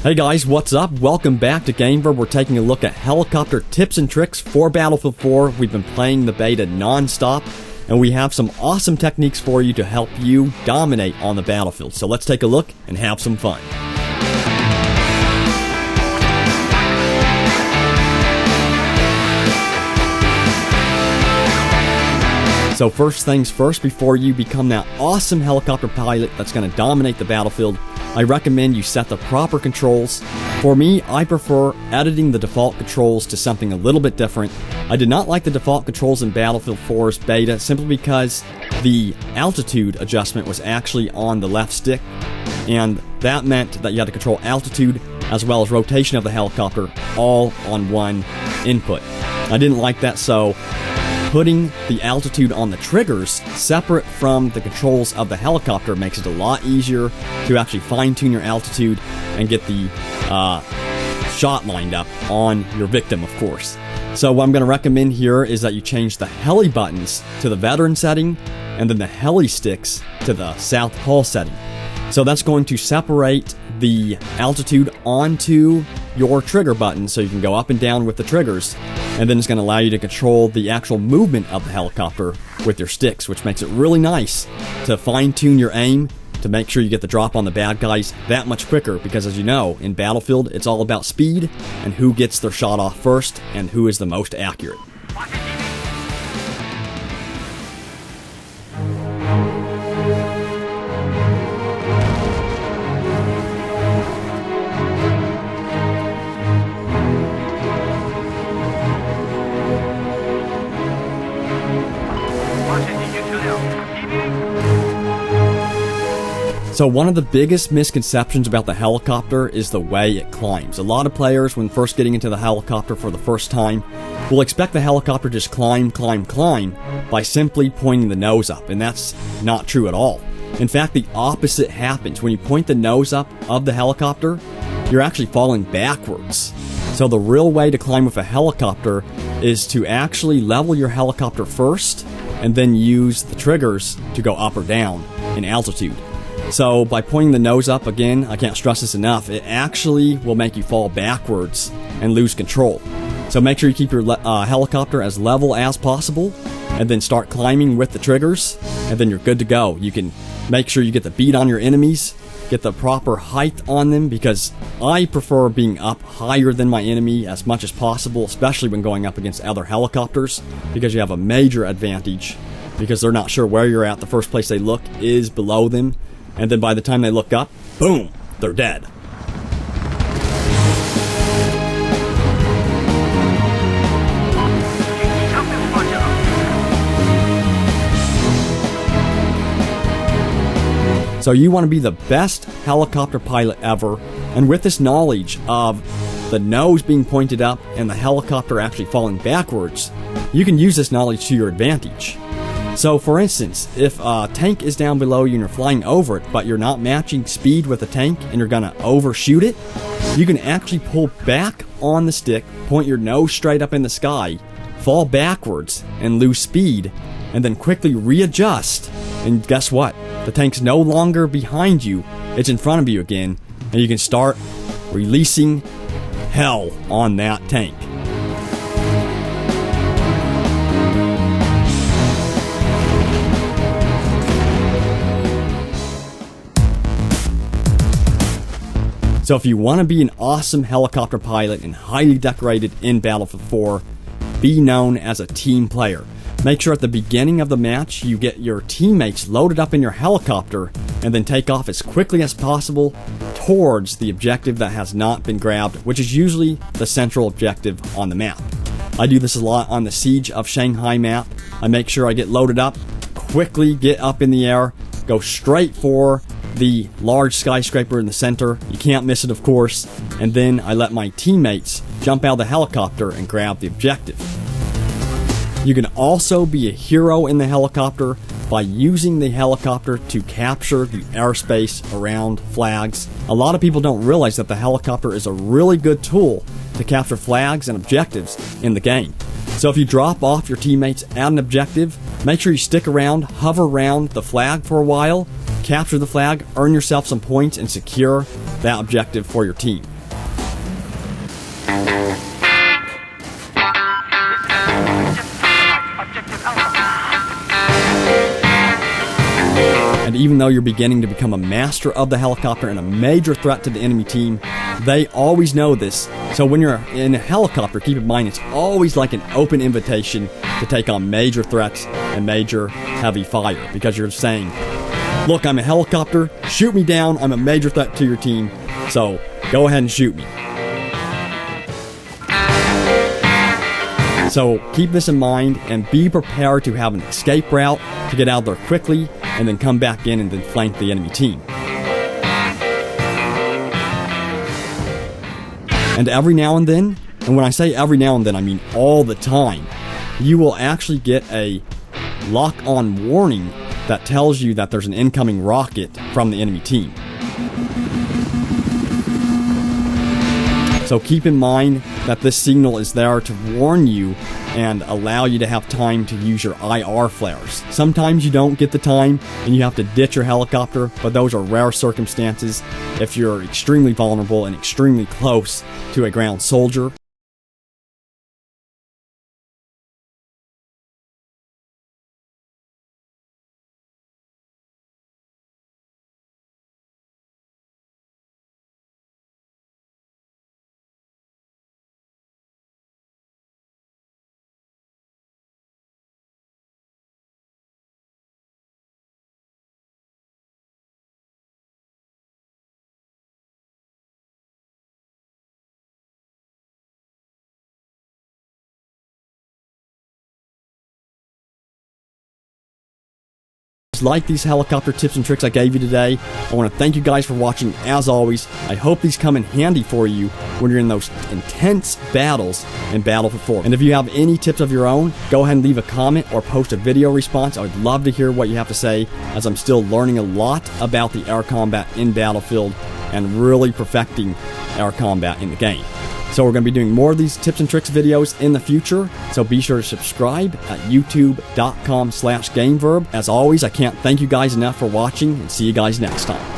Hey guys, what's up? Welcome back to Gamer. We're taking a look at helicopter tips and tricks for Battlefield 4. We've been playing the beta non-stop, and we have some awesome techniques for you to help you dominate on the battlefield. So let's take a look and have some fun. So first things first, before you become that awesome helicopter pilot that's going to dominate the battlefield, I recommend you set the proper controls. For me, I prefer editing the default controls to something a little bit different. I did not like the default controls in Battlefield 4's beta simply because the altitude adjustment was actually on the left stick, and that meant that you had to control altitude as well as rotation of the helicopter all on one input. I didn't like that, so putting the altitude on the triggers separate from the controls of the helicopter makes it a lot easier to actually fine-tune your altitude and get the shot lined up on your victim, of course. So what I'm going to recommend here is that you change the heli buttons to the veteran setting and then the heli sticks to the South Pole setting. So that's going to separate the altitude onto your trigger button so you can go up and down with the triggers, and then it's going to allow you to control the actual movement of the helicopter with your sticks, which makes it really nice to fine-tune your aim to make sure you get the drop on the bad guys that much quicker, because as you know, in Battlefield, it's all about speed and who gets their shot off first and who is the most accurate. So one of the biggest misconceptions about the helicopter is the way it climbs. A lot of players, when first getting into the helicopter for the first time, will expect the helicopter to just climb by simply pointing the nose up, and that's not true at all. In fact, the opposite happens. When you point the nose up of the helicopter, you're actually falling backwards. So the real way to climb with a helicopter is to actually level your helicopter first, and then use the triggers to go up or down in altitude. So by pointing the nose up, again, I can't stress this enough, it actually will make you fall backwards and lose control. So make sure you keep your helicopter as level as possible, and then start climbing with the triggers, and then you're good to go. You can make sure you get the beat on your enemies, get the proper height on them, because I prefer being up higher than my enemy as much as possible, especially when going up against other helicopters, because you have a major advantage, because they're not sure where you're at. The first place they look is below them. And then by the time they look up, boom, they're dead. So you want to be the best helicopter pilot ever, and with this knowledge of the nose being pointed up and the helicopter actually falling backwards, you can use this knowledge to your advantage. So for instance, if a tank is down below you and you're flying over it, but you're not matching speed with the tank and you're going to overshoot it, you can actually pull back on the stick, point your nose straight up in the sky, fall backwards and lose speed, and then quickly readjust, and guess what? The tank's no longer behind you, it's in front of you again, and you can start releasing hell on that tank. So if you want to be an awesome helicopter pilot and highly decorated in Battlefield 4, be known as a team player. Make sure at the beginning of the match you get your teammates loaded up in your helicopter and then take off as quickly as possible towards the objective that has not been grabbed, which is usually the central objective on the map. I do this a lot on the Siege of Shanghai map. I make sure I get loaded up, quickly get up in the air, go straight for the large skyscraper in the center. You can't miss it, of course. And then I let my teammates jump out of the helicopter and grab the objective. You can also be a hero in the helicopter by using the helicopter to capture the airspace around flags. A lot of people don't realize that the helicopter is a really good tool to capture flags and objectives in the game. So if you drop off your teammates at an objective, make sure you stick around, hover around the flag for a while, capture the flag, earn yourself some points, and secure that objective for your team. And even though you're beginning to become a master of the helicopter and a major threat to the enemy team, they always know this. So when you're in a helicopter, keep in mind it's always like an open invitation to take on major threats and major heavy fire, because you're saying, look, I'm a helicopter, shoot me down, I'm a major threat to your team, so go ahead and shoot me. So keep this in mind and be prepared to have an escape route to get out there quickly and then come back in and then flank the enemy team. And every now and then, and when I say every now and then I mean all the time, you will actually get a lock-on warning that tells you that there's an incoming rocket from the enemy team. So keep in mind that this signal is there to warn you and allow you to have time to use your IR flares. Sometimes you don't get the time and you have to ditch your helicopter, but those are rare circumstances if you're extremely vulnerable and extremely close to a ground soldier. Like these helicopter tips and tricks I gave you today, I want to thank you guys for watching. As always, I hope these come in handy for you when you're in those intense battles in Battlefield 4. And if you have any tips of your own, go ahead and leave a comment or post a video response. I would love to hear what you have to say, as I'm still learning a lot about the air combat in Battlefield and really perfecting air combat in the game. So we're going to be doing more of these tips and tricks videos in the future, so be sure to subscribe at youtube.com/gameverb. As always, I can't thank you guys enough for watching, and see you guys next time.